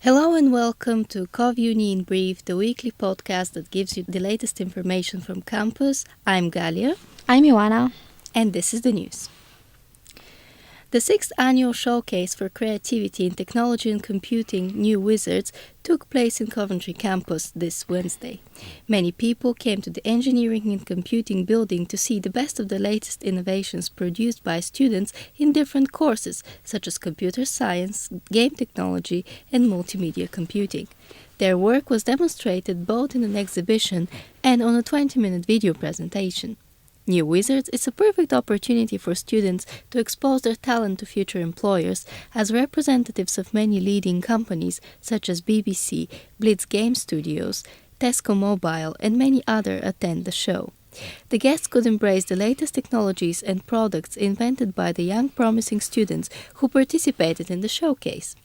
Hello and welcome to CovUni in Brief, the weekly podcast that gives you the latest information from campus. I'm Galya. I'm Ioana. And this is the news. The 6th annual Showcase for Creativity in Technology and Computing New Wizards took place in Coventry campus this Wednesday. Many people came to the Engineering and Computing building to see the best of the latest innovations produced by students in different courses, such as computer science, game technology, and multimedia computing. Their work was demonstrated both in an exhibition and on a 20-minute video presentation. New Wizards is a perfect opportunity for students to expose their talent to future employers, as representatives of many leading companies such as BBC, Blitz Game Studios, Tesco Mobile, and many others attend the show. The guests could embrace the latest technologies and products invented by the young promising students who participated in the showcase.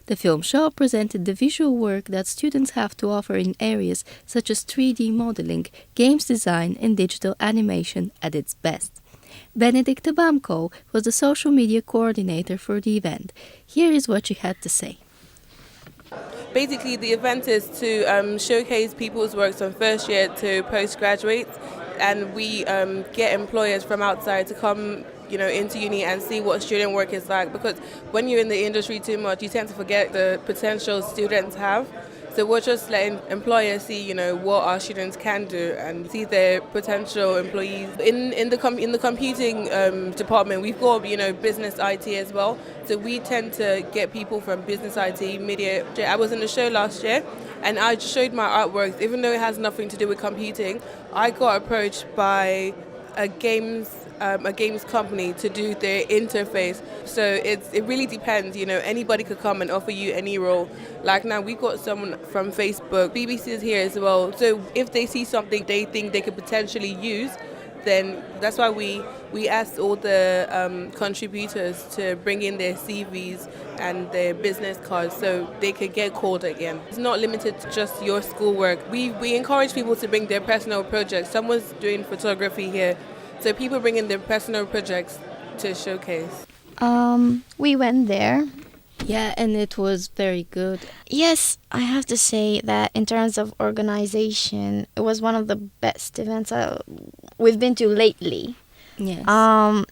The film show presented the visual work that students have to offer in areas such as 3D modeling, games design, and digital animation at its best. Benedicta Bamko was the social media coordinator for the event. Here is what she had to say. Basically, the event is to showcase people's works from first year to postgraduate, and we get employers from outside to come into uni and see what student work is like, because when you're in the industry too much, you tend to forget the potential students have. So we're just letting employers see, what our students can do and see their potential employees. In the computing department, we've got business IT as well. So we tend to get people from business IT, media. I was in the show last year, and I showed my artwork. Even though it has nothing to do with computing, I got approached by a games company to do their interface. So it really depends. Anybody could come and offer you any role. Like now, we got someone from Facebook. BBC is here as well. So if they see something they think they could potentially use, then that's why we asked all the contributors to bring in their CVs and their business cards so they could get called again. It's not limited to just your schoolwork. We encourage people to bring their personal projects. Someone's doing photography here, so people bring in their personal projects to showcase. We went there. Yeah, and it was very good. Yes, I have to say that in terms of organization, it was one of the best events we've been to lately. Yes.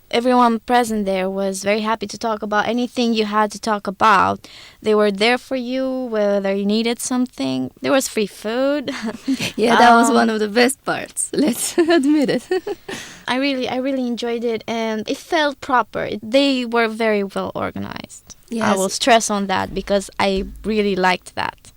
Everyone present there was very happy to talk about anything you had to talk about. They were there for you, whether you needed something. There was free food. Yeah, that was one of the best parts. Let's admit it. I really enjoyed it, and it felt proper. They were very well organized. Yes. I will stress on that because I really liked that.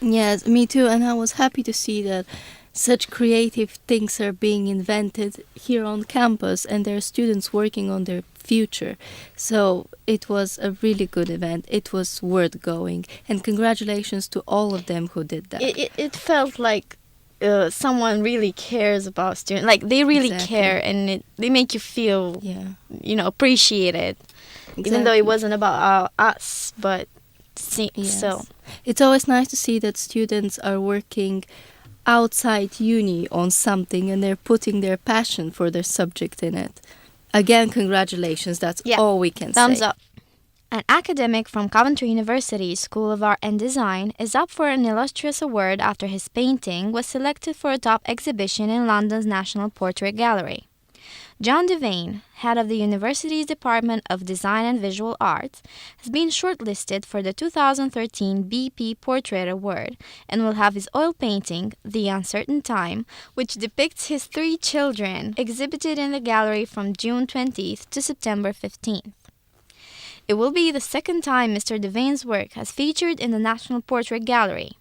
Yes, me too. And I was happy to see that such creative things are being invented here on campus, and there are students working on their future. So it was a really good event. It was worth going. And congratulations to all of them who did that. It felt like someone really cares about students. Like they really Exactly. care, and they make you feel, appreciated. Exactly. Even though it wasn't about us, but Yes. so. It's always nice to see that students are working outside uni on something and they're putting their passion for their subject in it. Again, congratulations. That's all we can Thumbs say. up. An academic from Coventry University School of Art and Design is up for an illustrious award after his painting was selected for a top exhibition in London's National Portrait Gallery. John Devane, head of the university's Department of Design and Visual Arts, has been shortlisted for the 2013 BP Portrait Award and will have his oil painting, The Uncertain Time, which depicts his 3 children, exhibited in the gallery from June 20th to September 15th. It will be the second time Mr. Devane's work has featured in the National Portrait Gallery.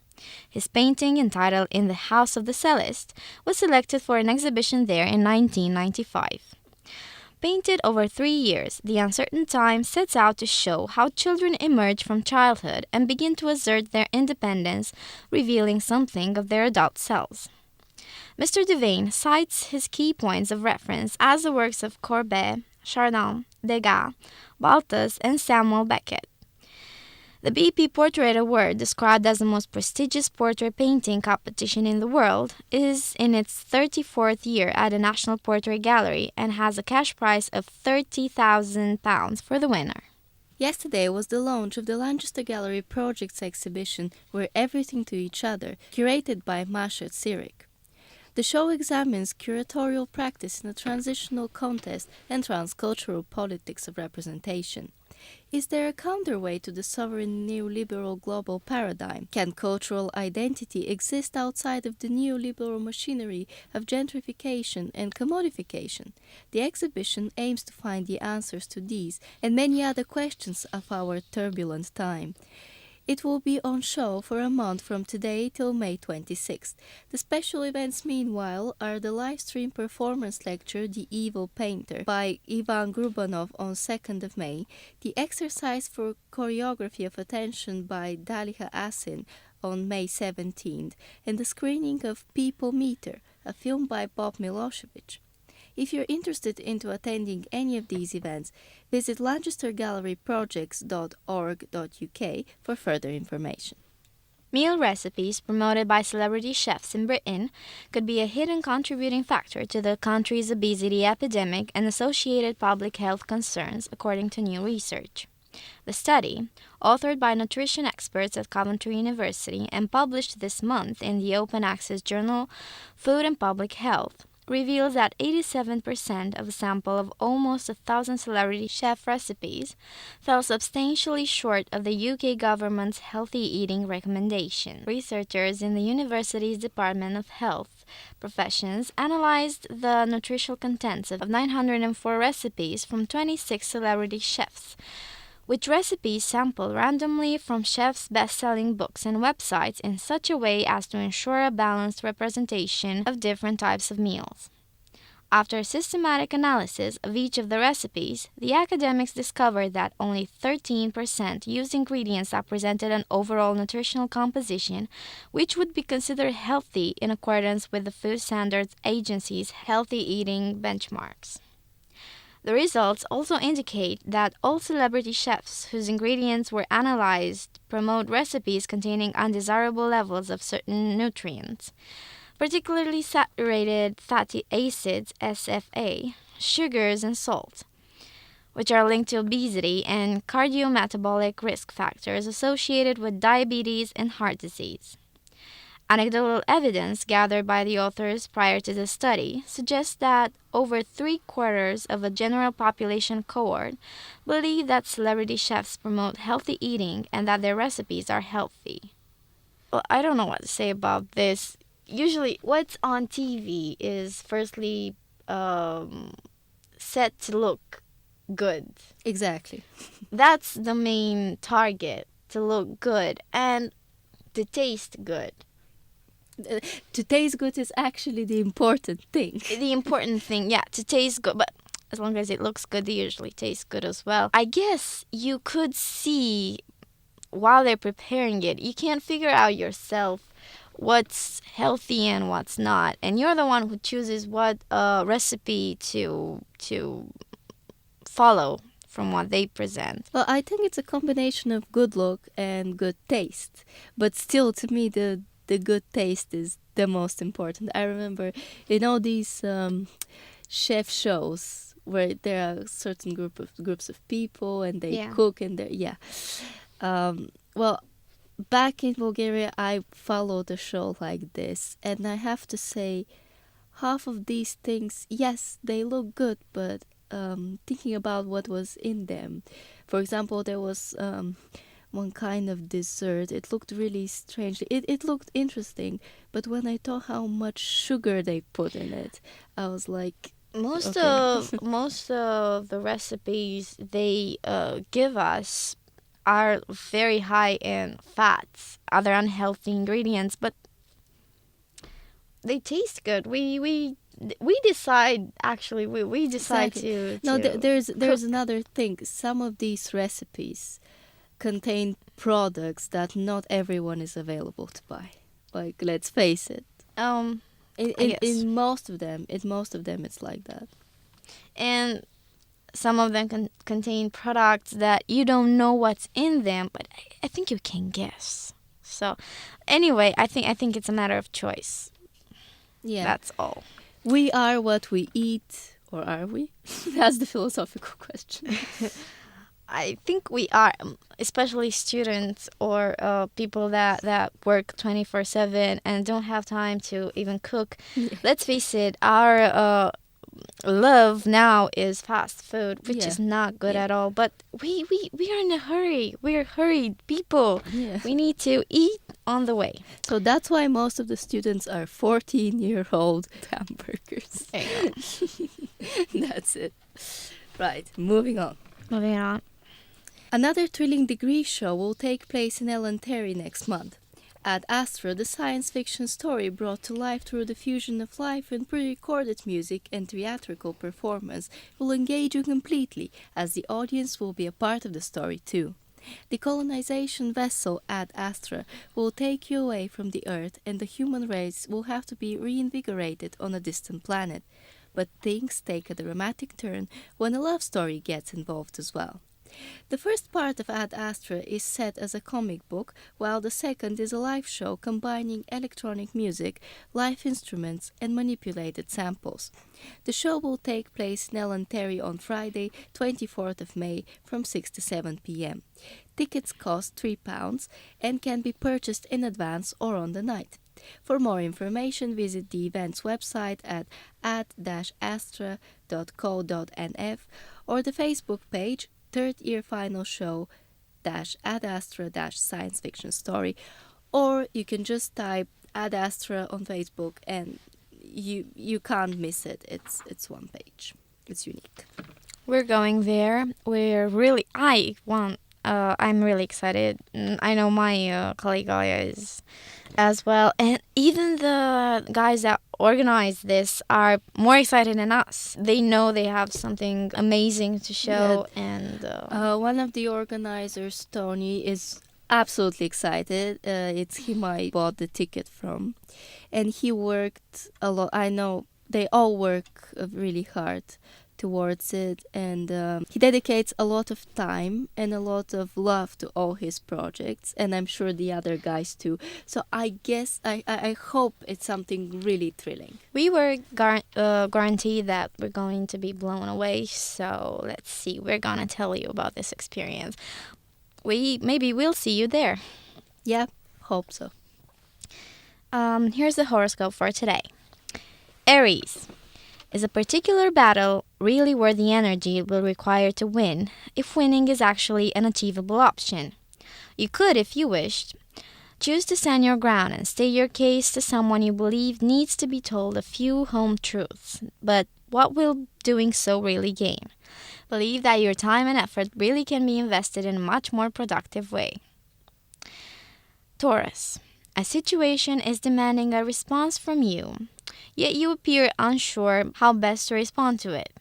His painting, entitled In the House of the Cellist, was selected for an exhibition there in 1995. Painted over 3 years, The Uncertain Time sets out to show how children emerge from childhood and begin to assert their independence, revealing something of their adult selves. Mr. Devane cites his key points of reference as the works of Courbet, Chardin, Degas, Balthus, and Samuel Beckett. The BP Portrait Award, described as the most prestigious portrait painting competition in the world, is in its 34th year at the National Portrait Gallery and has a cash prize of £30,000 for the winner. Yesterday was the launch of the Lanchester Gallery Projects exhibition We're Everything to Each Other, curated by Masha Tsirik. The show examines curatorial practice in a transitional context and transcultural politics of representation. Is there a counterweight to the sovereign neoliberal global paradigm? Can cultural identity exist outside of the neoliberal machinery of gentrification and commodification? The exhibition aims to find the answers to these and many other questions of our turbulent time. It will be on show for a month from today till May 26th. The special events, meanwhile, are the live-stream performance lecture The Evil Painter by Ivan Grubanov on 2nd of May, the exercise for choreography of attention by Daliha Asin on May 17th, and the screening of People Meter, a film by Bob Milosevic. If you're interested into attending any of these events, visit lanchestergalleryprojects.org.uk for further information. Meal recipes promoted by celebrity chefs in Britain could be a hidden contributing factor to the country's obesity epidemic and associated public health concerns, according to new research. The study, authored by nutrition experts at Coventry University and published this month in the open access journal Food and Public Health, reveals that 87% of a sample of almost 1,000 celebrity chef recipes fell substantially short of the UK government's healthy eating recommendation. Researchers in the university's Department of Health Professions analyzed the nutritional contents of 904 recipes from 26 celebrity chefs, which recipes sampled randomly from chefs' best-selling books and websites in such a way as to ensure a balanced representation of different types of meals. After a systematic analysis of each of the recipes, the academics discovered that only 13% used ingredients that presented an overall nutritional composition which would be considered healthy in accordance with the Food Standards Agency's healthy eating benchmarks. The results also indicate that all celebrity chefs whose ingredients were analyzed promote recipes containing undesirable levels of certain nutrients, particularly saturated fatty acids (SFA), sugars, and salt, which are linked to obesity and cardiometabolic risk factors associated with diabetes and heart disease. Anecdotal evidence gathered by the authors prior to the study suggests that over 3/4 of a general population cohort believe that celebrity chefs promote healthy eating and that their recipes are healthy. Well, I don't know what to say about this. Usually, what's on TV is firstly set to look good. Exactly. That's the main target, to look good and to taste good. To taste good is actually the important thing. The important thing, yeah, to taste good, but as long as it looks good, they usually taste good as well. I guess you could see while they're preparing it, you can't figure out yourself what's healthy and what's not, and you're the one who chooses what recipe to follow from what they present. Well, I think it's a combination of good look and good taste, but still, to me, the good taste is the most important. I remember in all these chef shows where there are certain groups of people and they cook and they well, back in Bulgaria, I followed a show like this, and I have to say, half of these things, yes, they look good, but thinking about what was in them, for example, there was one kind of dessert. It looked really strange. It looked interesting, but when I thought how much sugar they put in it, I was like, most of the recipes they give us are very high in fats, other unhealthy ingredients, but they taste good. We decide actually. We decide exactly. to there's another thing. Some of these recipes contain products that not everyone is available to buy. Like, let's face it. In most of them, it's like that. And some of them contain products that you don't know what's in them, but I think you can guess. So, anyway, I think it's a matter of choice. Yeah, that's all. We are what we eat, or are we? That's the philosophical question. I think we are, especially students or people that work 24/7 and don't have time to even cook. Yeah. Let's face it, our love now is fast food, which Yeah. is not good Yeah. at all. But we are in a hurry. We're hurried people. Yeah. We need to eat on the way. So that's why most of the students are 14-year-old hamburgers. There you go. That's it. Right, moving on. Moving on. Another thrilling degree show will take place in Ellen Terry next month. Ad Astra, the science fiction story brought to life through the fusion of live and pre-recorded music and theatrical performance, will engage you completely, as the audience will be a part of the story too. The colonization vessel Ad Astra will take you away from the Earth, and the human race will have to be reinvigorated on a distant planet. But things take a dramatic turn when a love story gets involved as well. The first part of Ad Astra is set as a comic book, while the second is a live show combining electronic music, live instruments, and manipulated samples. The show will take place in Ellen Terry on Friday, 24th of May, from 6 to 7 p.m. Tickets cost £3 and can be purchased in advance or on the night. For more information, visit the event's website at ad-astra.co.nf or the Facebook page Third Year Final Show Ad Astra Science Fiction Story, or you can just type Ad Astra on Facebook and you can't miss it. It's one page. It's unique. We're going there. I'm really excited. I know my colleague Galya is as well. And even the guys that organize this are more excited than us. They know they have something amazing to show. Yeah. And one of the organizers, Tony, is absolutely excited. It's him I bought the ticket from. And he worked a lot. I know they all work really hard towards it, and he dedicates a lot of time and a lot of love to all his projects, and I'm sure the other guys too. So I guess I hope it's something really thrilling. we were guaranteed that we're going to be blown away. So let's see. We're gonna tell you about this experience. Maybe we'll see you there. Yeah, hope so. Here's the horoscope for today. Aries. Is a particular battle really worth the energy it will require to win, if winning is actually an achievable option? You could, if you wished, choose to stand your ground and state your case to someone you believe needs to be told a few home truths, but what will doing so really gain? Believe that your time and effort really can be invested in a much more productive way. Taurus. A situation is demanding a response from you, yet you appear unsure how best to respond to it.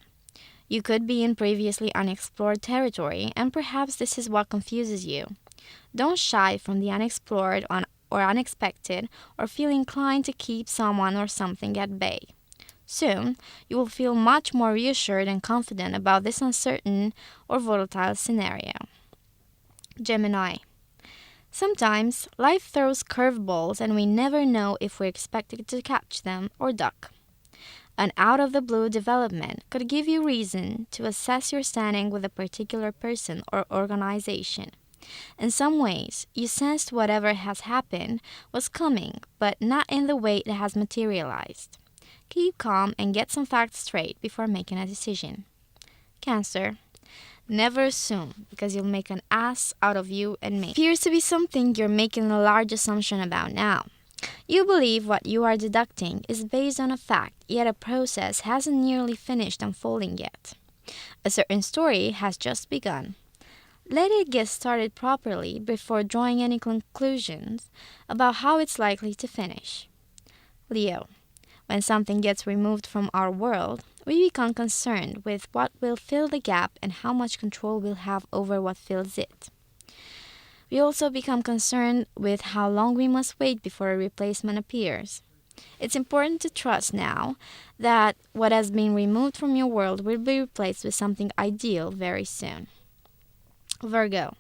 You could be in previously unexplored territory, and perhaps this is what confuses you. Don't shy from the unexplored or unexpected, or feel inclined to keep someone or something at bay. Soon, you will feel much more reassured and confident about this uncertain or volatile scenario. Gemini. Sometimes, life throws curveballs and we never know if we're expected to catch them or duck. An out-of-the-blue development could give you reason to assess your standing with a particular person or organization. In some ways, you sensed whatever has happened was coming, but not in the way it has materialized. Keep calm and get some facts straight before making a decision. Cancer. Never assume, because you'll make an ass out of you and me. Appears to be something you're making a large assumption about now. You believe what you are deducting is based on a fact, yet a process hasn't nearly finished unfolding yet. A certain story has just begun. Let it get started properly before drawing any conclusions about how it's likely to finish. Leo. When something gets removed from our world, we become concerned with what will fill the gap and how much control we'll have over what fills it. We also become concerned with how long we must wait before a replacement appears. It's important to trust now that what has been removed from your world will be replaced with something ideal very soon. Virgo.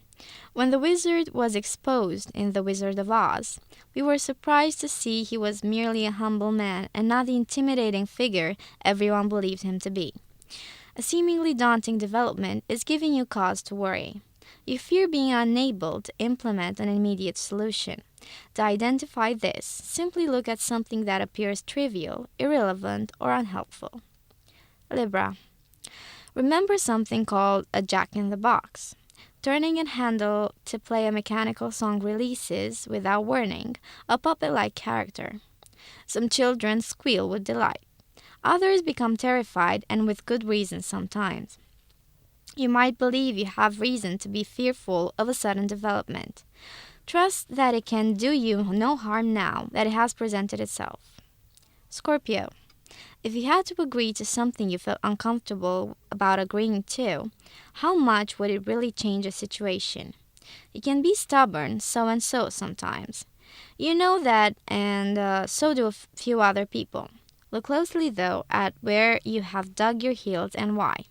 When the wizard was exposed in The Wizard of Oz, we were surprised to see he was merely a humble man and not the intimidating figure everyone believed him to be. A seemingly daunting development is giving you cause to worry. You fear being unable to implement an immediate solution. To identify this, simply look at something that appears trivial, irrelevant, or unhelpful. Libra. Remember something called a jack-in-the-box. Turning a handle to play a mechanical song releases, without warning, a puppet-like character. Some children squeal with delight. Others become terrified, and with good reason sometimes. You might believe you have reason to be fearful of a sudden development. Trust that it can do you no harm now that it has presented itself. Scorpio. If you had to agree to something you felt uncomfortable about agreeing to, how much would it really change a situation? You can be stubborn, so and so sometimes. You know that, and so do a few other people. Look closely, though, at where you have dug your heels and why.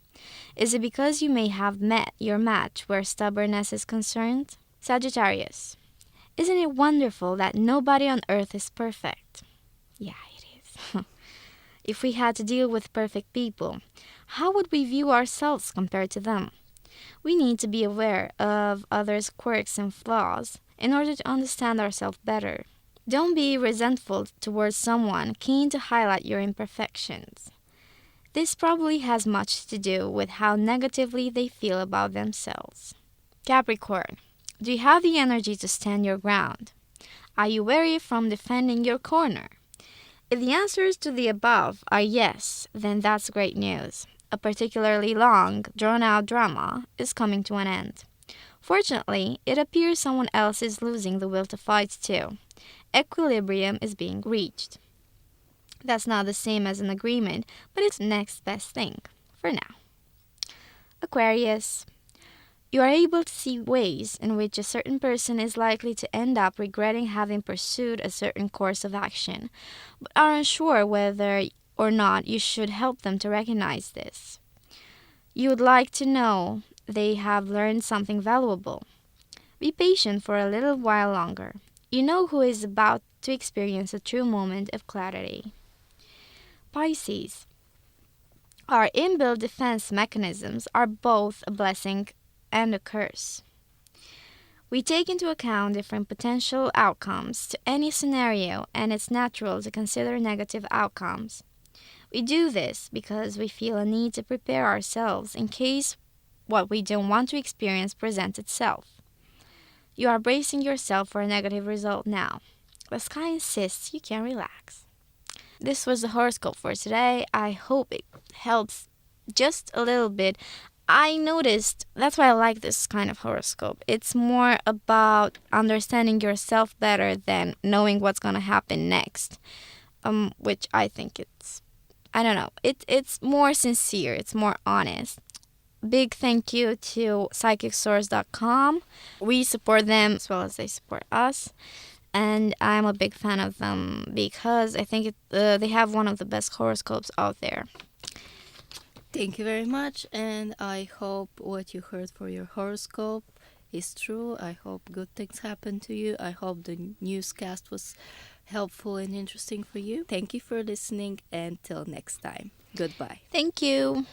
Is it because you may have met your match where stubbornness is concerned? Sagittarius. Isn't it wonderful that nobody on earth is perfect? Yeah, it is. If we had to deal with perfect people, how would we view ourselves compared to them? We need to be aware of others' quirks and flaws in order to understand ourselves better. Don't be resentful towards someone keen to highlight your imperfections. This probably has much to do with how negatively they feel about themselves. Capricorn. Do you have the energy to stand your ground? Are you wary from defending your corner? If the answers to the above are yes, then that's great news. A particularly long, drawn-out drama is coming to an end. Fortunately, it appears someone else is losing the will to fight too. Equilibrium is being reached. That's not the same as an agreement, but it's the next best thing, for now. Aquarius. You are able to see ways in which a certain person is likely to end up regretting having pursued a certain course of action, but are unsure whether or not you should help them to recognize this. You would like to know they have learned something valuable. Be patient for a little while longer. You know who is about to experience a true moment of clarity. Pisces. Our inbuilt defense mechanisms are both a blessing and a curse. We take into account different potential outcomes to any scenario, and it's natural to consider negative outcomes. We do this because we feel a need to prepare ourselves in case what we don't want to experience presents itself. You are bracing yourself for a negative result now. The sky insists you can relax. This was the horoscope for today. I hope it helps just a little bit. I noticed that's why I like this kind of horoscope. It's more about understanding yourself better than knowing what's going to happen next. Which I think I don't know. It's more sincere. It's more honest. Big thank you to psychicsource.com. We support them as well as they support us. And I'm a big fan of them because I think they have one of the best horoscopes out there. Thank you very much, and I hope what you heard for your horoscope is true. I hope good things happen to you. I hope the newscast was helpful and interesting for you. Thank you for listening, and till next time. Goodbye. Thank you.